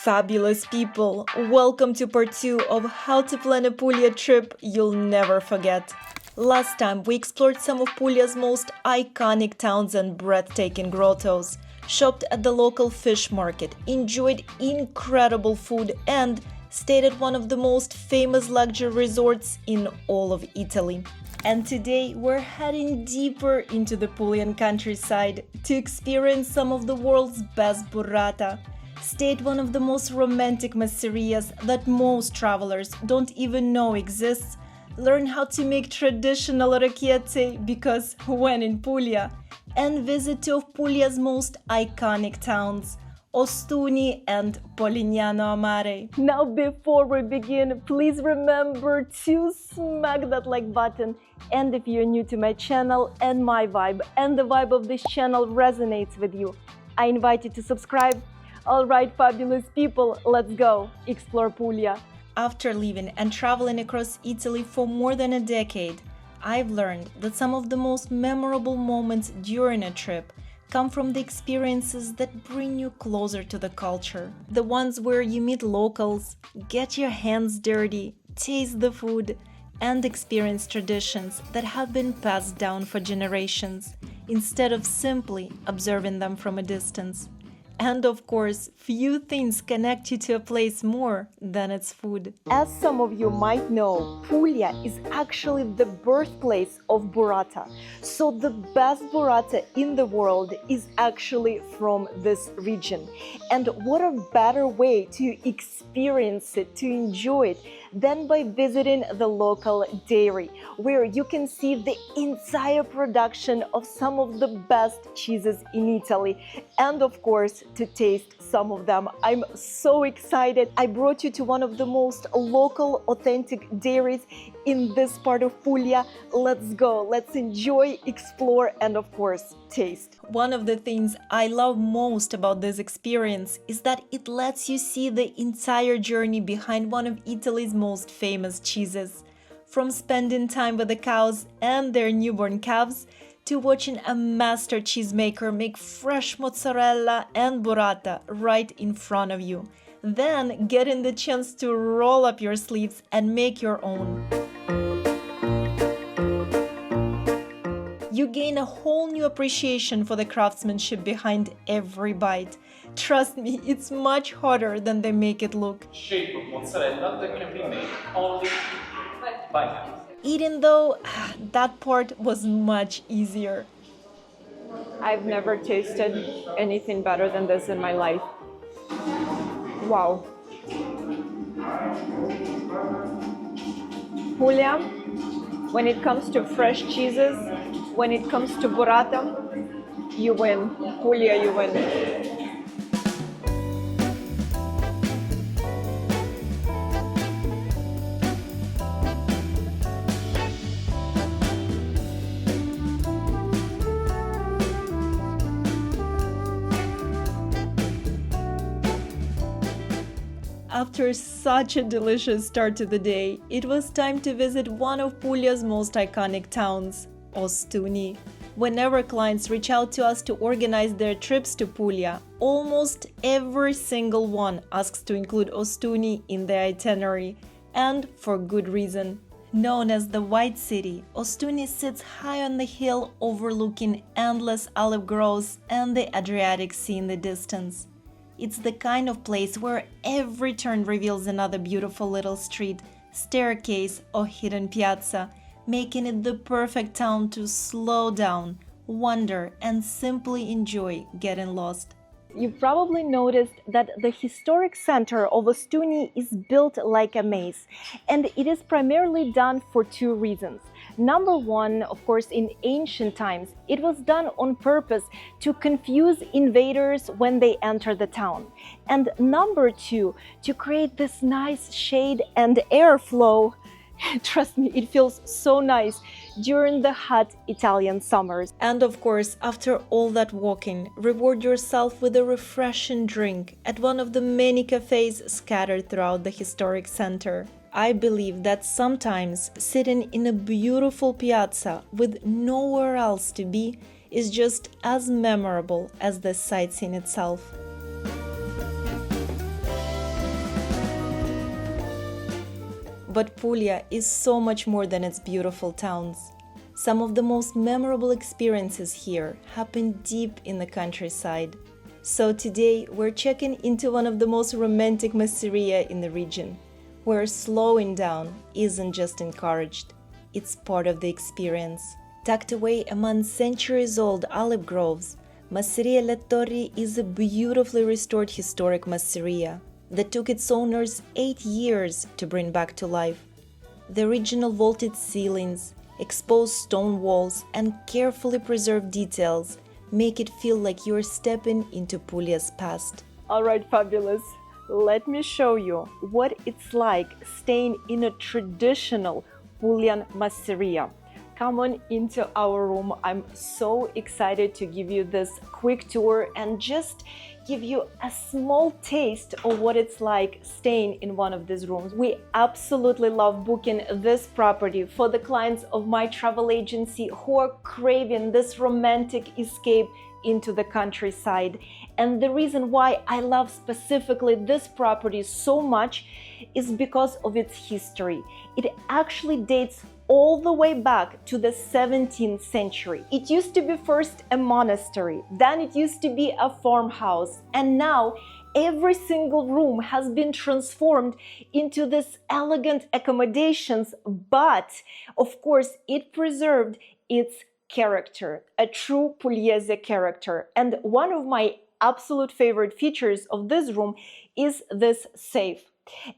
Fabulous people, welcome to part 2 of how to plan a Puglia trip you'll never forget. Last time we explored some of Puglia's most iconic towns and breathtaking grottos, shopped at the local fish market, enjoyed incredible food and stayed at one of the most famous luxury resorts in all of Italy. And today we're heading deeper into the Puglian countryside to experience some of the world's best burrata. Stay at one of the most romantic Masserias that most travelers don't even know exists. Learn how to make traditional Orecchiette because when in Puglia. And visit two of Puglia's most iconic towns, Ostuni and Polignano Mare. Now before we begin, please remember to smack that like button. And if you're new to my channel and my vibe and the vibe of this channel resonates with you, I invite you to subscribe. Alright, fabulous people, let's go explore Puglia. After living and traveling across Italy for more than a decade, I've learned that some of the most memorable moments during a trip come from the experiences that bring you closer to the culture. The ones where you meet locals, get your hands dirty, taste the food, and experience traditions that have been passed down for generations, instead of simply observing them from a distance. And of course, few things connect you to a place more than its food. As some of you might know, Puglia is actually the birthplace of burrata. So the best burrata in the world is actually from this region. And what a better way to experience it, to enjoy it, than by visiting the local dairy, where you can see the entire production of some of the best cheeses in Italy. And of course, to taste some of them. I'm so excited. I brought you to one of the most local, authentic dairies in this part of Puglia. Let's go, let's enjoy, explore, and of course, taste. One of the things I love most about this experience is that it lets you see the entire journey behind one of Italy's most famous cheeses. From spending time with the cows and their newborn calves, to watching a master cheesemaker make fresh mozzarella and burrata right in front of you. Then getting the chance to roll up your sleeves and make your own. You gain a whole new appreciation for the craftsmanship behind every bite. Trust me, it's much harder than they make it look. Shape of mozzarella that can be made only by hand. Eating though, that part was much easier. I've never tasted anything better than this in my life. Wow. Puglia, when it comes to fresh cheeses, when it comes to burrata, you win. Puglia, you win. After such a delicious start to the day, it was time to visit one of Puglia's most iconic towns, Ostuni. Whenever clients reach out to us to organize their trips to Puglia, almost every single one asks to include Ostuni in their itinerary, and for good reason. Known as the White City, Ostuni sits high on the hill overlooking endless olive groves and the Adriatic Sea in the distance. It's the kind of place where every turn reveals another beautiful little street, staircase, or hidden piazza, making it the perfect town to slow down, wander, and simply enjoy getting lost. You've probably noticed that the historic center of Ostuni is built like a maze, and it is primarily done for two reasons. Number one, of course, in ancient times, it was done on purpose to confuse invaders when they enter the town. And number two, to create this nice shade and airflow. Trust me, it feels so nice during the hot Italian summers. And of course, after all that walking, reward yourself with a refreshing drink at one of the many cafes scattered throughout the historic center. I believe that sometimes sitting in a beautiful piazza with nowhere else to be is just as memorable as the sightseeing itself. But Puglia is so much more than its beautiful towns. Some of the most memorable experiences here happen deep in the countryside. So today we're checking into one of the most romantic Masseria in the region, where slowing down isn't just encouraged, it's part of the experience. Tucked away among centuries-old olive groves, Masseria Le Torri is a beautifully restored historic masseria that took its owners 8 years to bring back to life. The original vaulted ceilings, exposed stone walls, and carefully preserved details make it feel like you're stepping into Puglia's past. All right, fabulous. Let me show you what it's like staying in a traditional Puglian masseria. Come on into our room. I'm so excited to give you this quick tour and just give you a small taste of what it's like staying in one of these rooms. We absolutely love booking this property for the clients of my travel agency who are craving this romantic escape into the countryside. And the reason why I love specifically this property so much is because of its history. It actually dates all the way back to the 17th century. It used to be first a monastery, then it used to be a farmhouse, and now every single room has been transformed into this elegant accommodations, but of course it preserved its character, a true Pugliese character. And one of my absolute favorite features of this room is this safe.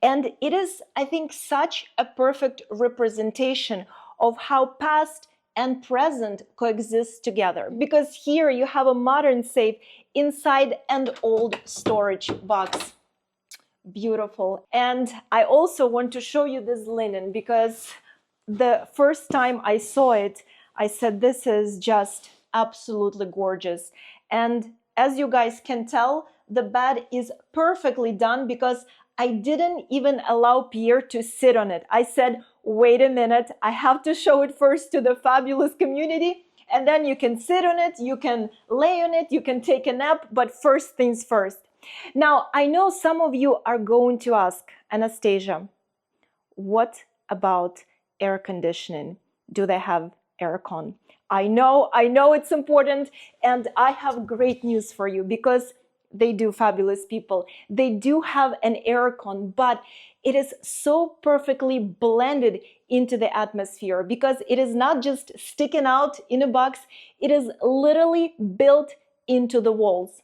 And it is, I think, such a perfect representation of how past and present coexist together. Because here you have a modern safe inside an old storage box. Beautiful. And I also want to show you this linen because the first time I saw it, I said, this is just absolutely gorgeous. And as you guys can tell, the bed is perfectly done because I didn't even allow Pierre to sit on it. I said, wait a minute, I have to show it first to the fabulous community, and then you can sit on it, you can lay on it, you can take a nap, but first things first. Now, I know some of you are going to ask, Anastasia, what about air conditioning? Do they have aircon? I know it's important, and I have great news for you because they do, fabulous people. They do have an aircon, but it is so perfectly blended into the atmosphere because it is not just sticking out in a box, it is literally built into the walls.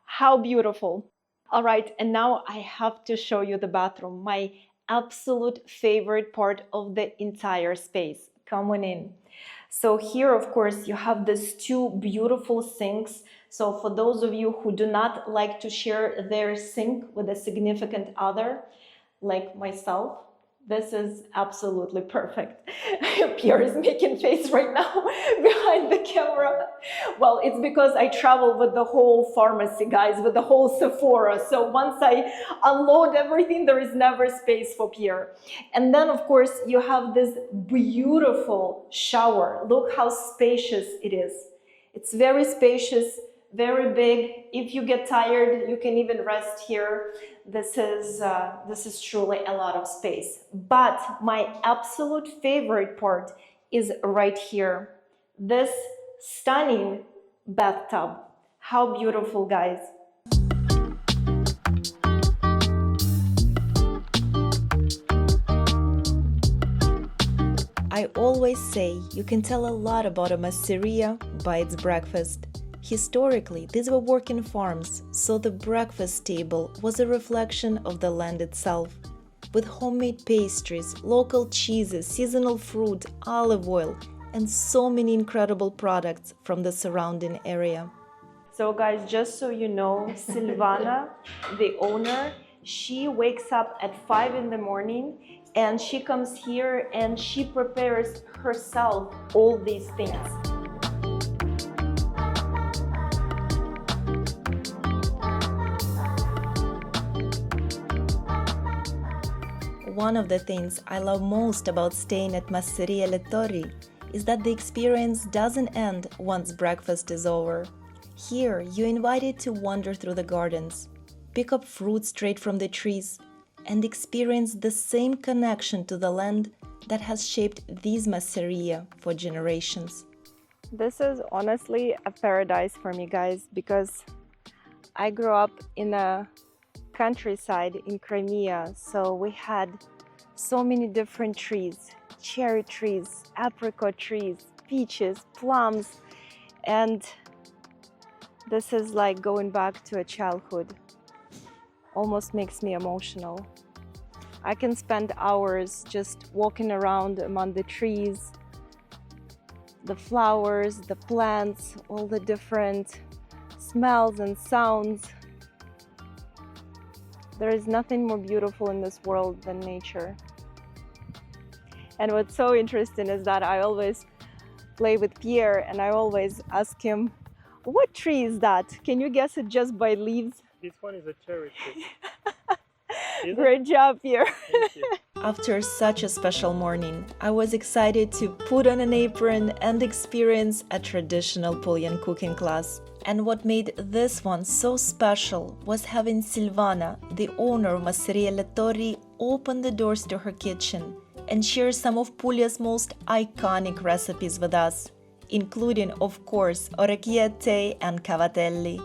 How beautiful. All right, and now I have to show you the bathroom, my absolute favorite part of the entire space. Come on in. So here, of course, you have these two beautiful sinks. So for those of you who do not like to share their sink with a significant other, like myself, this is absolutely perfect. Pierre is making face right now behind the camera. Well, it's because I travel with the whole pharmacy, guys, with the whole Sephora. So once I unload everything, there is never space for Pierre. And then, of course, you have this beautiful shower. Look how spacious it is. It's very spacious, very big. If you get tired, you can even rest here. This is truly a lot of space. But my absolute favorite part is right here. This stunning bathtub. How beautiful, guys. I always say you can tell a lot about a masseria by its breakfast. Historically, these were working farms, so the breakfast table was a reflection of the land itself. With homemade pastries, local cheeses, seasonal fruit, olive oil, and so many incredible products from the surrounding area. So guys, just so you know, Silvana, the owner, she wakes up at 5 in the morning and she comes here and she prepares herself all these things. One of the things I love most about staying at Masseria Le Torri is that the experience doesn't end once breakfast is over. Here, you're invited to wander through the gardens, pick up fruit straight from the trees, and experience the same connection to the land that has shaped these Masseria for generations. This is honestly a paradise for me, guys, because I grew up in a countryside in Crimea, so we had so many different trees, cherry trees, apricot trees, peaches, plums, and this is like going back to a childhood. Almost makes me emotional. I can spend hours just walking around among the trees, the flowers, the plants, all the different smells and sounds. There is nothing more beautiful in this world than nature. And what's so interesting is that I always play with Pierre and I always ask him, what tree is that? Can you guess it just by leaves? This one is a cherry tree. Great job, Pierre. Thank you. After such a special morning, I was excited to put on an apron and experience a traditional Puglian cooking class. And what made this one so special was having Silvana, the owner of Masseria Torri, open the doors to her kitchen and share some of Puglia's most iconic recipes with us, including, of course, Orecchiette and cavatelli.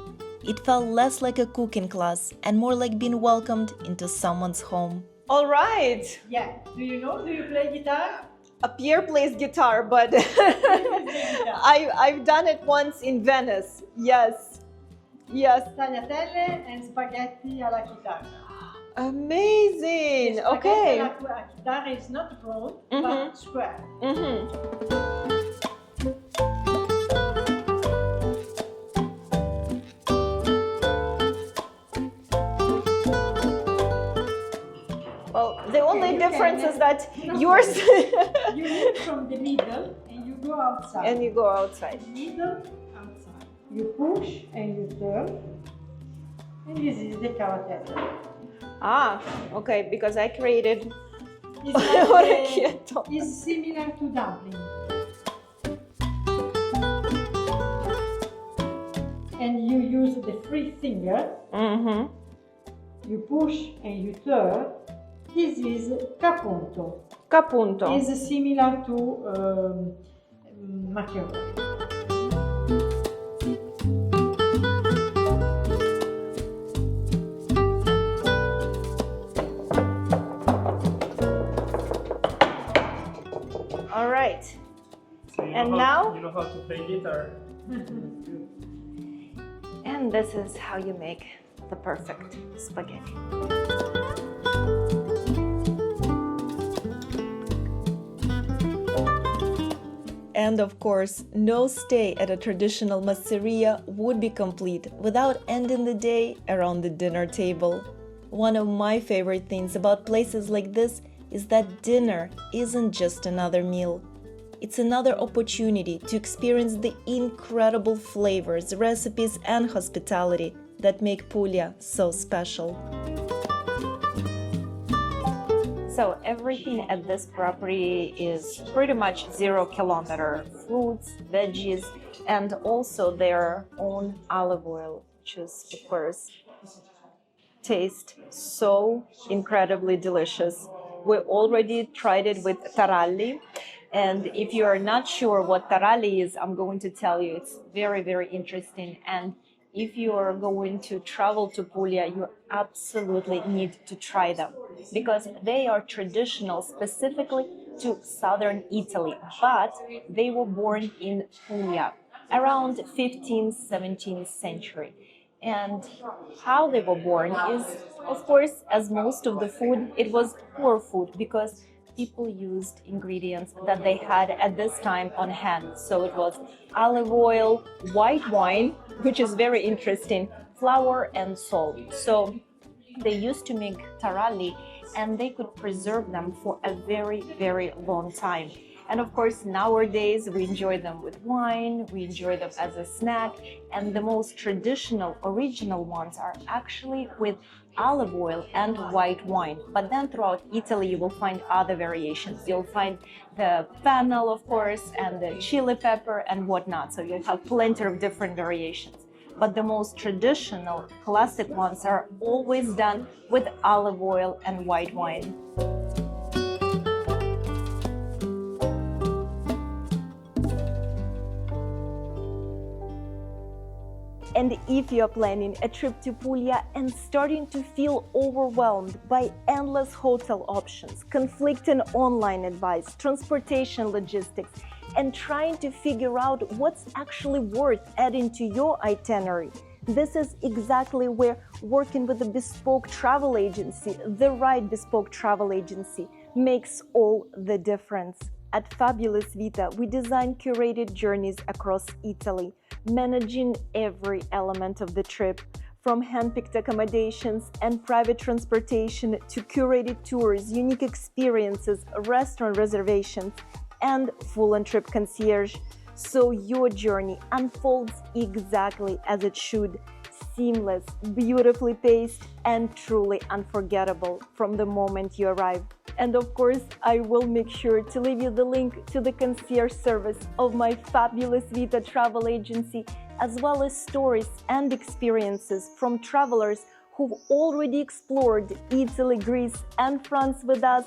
It felt less like a cooking class and more like being welcomed into someone's home. All right. Yeah. Do you play guitar? Pierre plays guitar, but I've done it once in Venice. Yes. Yes. Tagliatelle and spaghetti alla chitarra. Amazing. Spaghetti Okay. alla chitarra is not broad, but square. Well, the only difference is that yours You eat from the middle and you go outside. and you go outside. Middle, outside. You push and you turn. And this is the cavatello. Ah, okay, because I created It's like Orecchiette. it's similar to dumpling. And you use the free finger. You push and you turn. This is capunto. Capunto. Is similar to macaroni. All right. So you And know now? you know how to play guitar. And this is how you make the perfect spaghetti. And of course, no stay at a traditional Masseria would be complete without ending the day around the dinner table. One of my favorite things about places like this is that dinner isn't just another meal. It's another opportunity to experience the incredible flavors, recipes, and hospitality that make Puglia so special. So everything at this property is pretty much 0 kilometer. Fruits, veggies, and also their own olive oil, which is, of course, taste so incredibly delicious. We already tried it with taralli. And if you are not sure what taralli is, I'm going to tell you. It's very, very interesting. And if you are going to travel to Puglia, you absolutely need to try them because they are traditional specifically to southern Italy, but they were born in Puglia around 15th, 17th century. And how they were born is, of course, as most of the food, it was poor food because people used ingredients that they had at this time on hand. So it was olive oil, white wine, which is very interesting, flour and salt. So they used to make taralli and they could preserve them for a very, very long time. And of course, nowadays we enjoy them with wine, we enjoy them as a snack, and the most traditional, original ones are actually with olive oil and white wine. But then throughout Italy, you will find other variations. You'll find the fennel, of course, and the chili pepper and whatnot. So you'll have plenty of different variations. but the most traditional, classic ones are always done with olive oil and white wine. And if you're planning a trip to Puglia and starting to feel overwhelmed by endless hotel options, conflicting online advice, transportation logistics, and trying to figure out what's actually worth adding to your itinerary, this is exactly where working with a bespoke travel agency, the right bespoke travel agency, makes all the difference. At Fabulous Vita, we design curated journeys across Italy, managing every element of the trip, from handpicked accommodations and private transportation to curated tours, unique experiences, restaurant reservations, and full on-trip concierge, so your journey unfolds exactly as it should, seamless, beautifully paced, and truly unforgettable from the moment you arrive. And of course, I will make sure to leave you the link to the concierge service of my Fabulous Vita travel agency, as well as stories and experiences from travelers who've already explored Italy, Greece, and France with us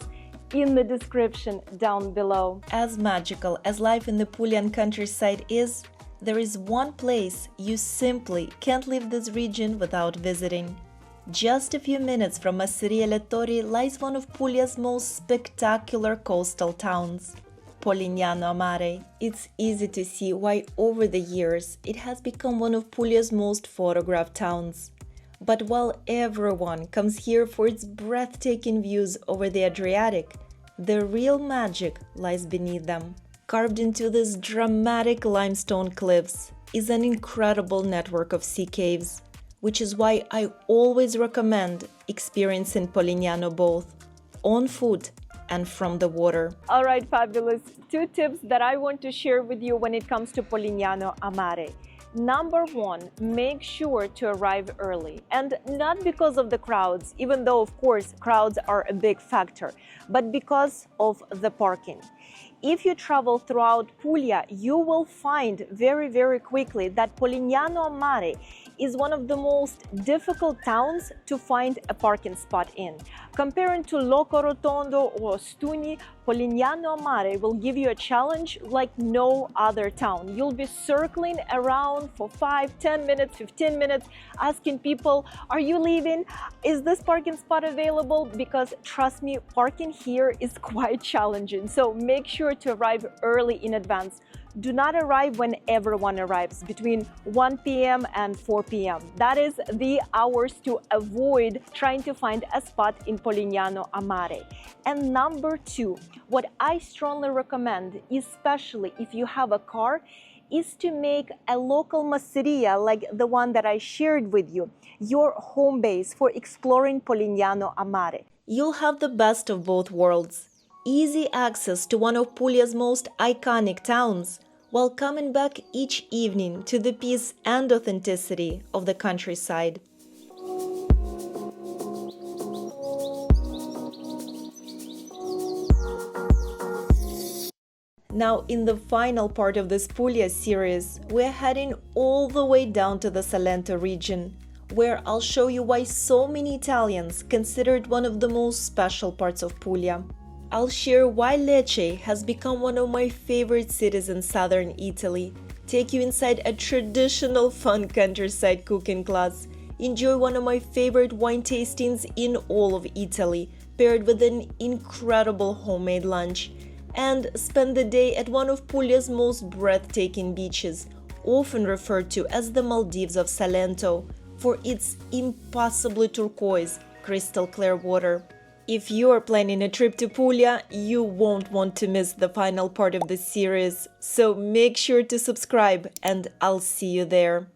in the description down below. As magical as life in the Puglian countryside is, there is one place you simply can't leave this region without visiting. Just a few minutes from Masseria Torri lies one of Puglia's most spectacular coastal towns, Polignano Mare. It's easy to see why over the years it has become one of Puglia's most photographed towns. But while everyone comes here for its breathtaking views over the Adriatic, the real magic lies beneath them. Carved into these dramatic limestone cliffs is an incredible network of sea caves, which is why I always recommend experiencing Polignano both on foot and from the water. All right, fabulous. 2 tips that I want to share with you when it comes to Polignano a Mare. Number 1, make sure to arrive early, and not because of the crowds, even though of course crowds are a big factor, but because of the parking. If you travel throughout Puglia, you will find very quickly that Polignano a Mare is one of the most difficult towns to find a parking spot in. Comparing to Locorotondo or Ostuni, Polignano a Mare will give you a challenge like no other town. You'll be circling around for 5, 10 minutes, 15 minutes, asking people, are you leaving? Is this parking spot available? Because trust me, parking here is quite challenging. So make sure to arrive early in advance. Do not arrive when everyone arrives, between 1 p.m. and 4 p.m. That is the hours to avoid trying to find a spot in Polignano a Mare. And number 2, what I strongly recommend, especially if you have a car, is to make a local masseria like the one that I shared with you, your home base for exploring Polignano a Mare. You'll have the best of both worlds. Easy access to one of Puglia's most iconic towns, while coming back each evening to the peace and authenticity of the countryside. Now, in the final part of this Puglia series, we're heading all the way down to the Salento region, where I'll show you why so many Italians consider it one of the most special parts of Puglia. I'll share why Lecce has become one of my favorite cities in southern Italy, take you inside a traditional fun countryside cooking class, enjoy one of my favorite wine tastings in all of Italy, paired with an incredible homemade lunch, and spend the day at one of Puglia's most breathtaking beaches, often referred to as the Maldives of Salento, for its impossibly turquoise, crystal clear water. If you're planning a trip to Puglia, you won't want to miss the final part of the series, so make sure to subscribe and I'll see you there.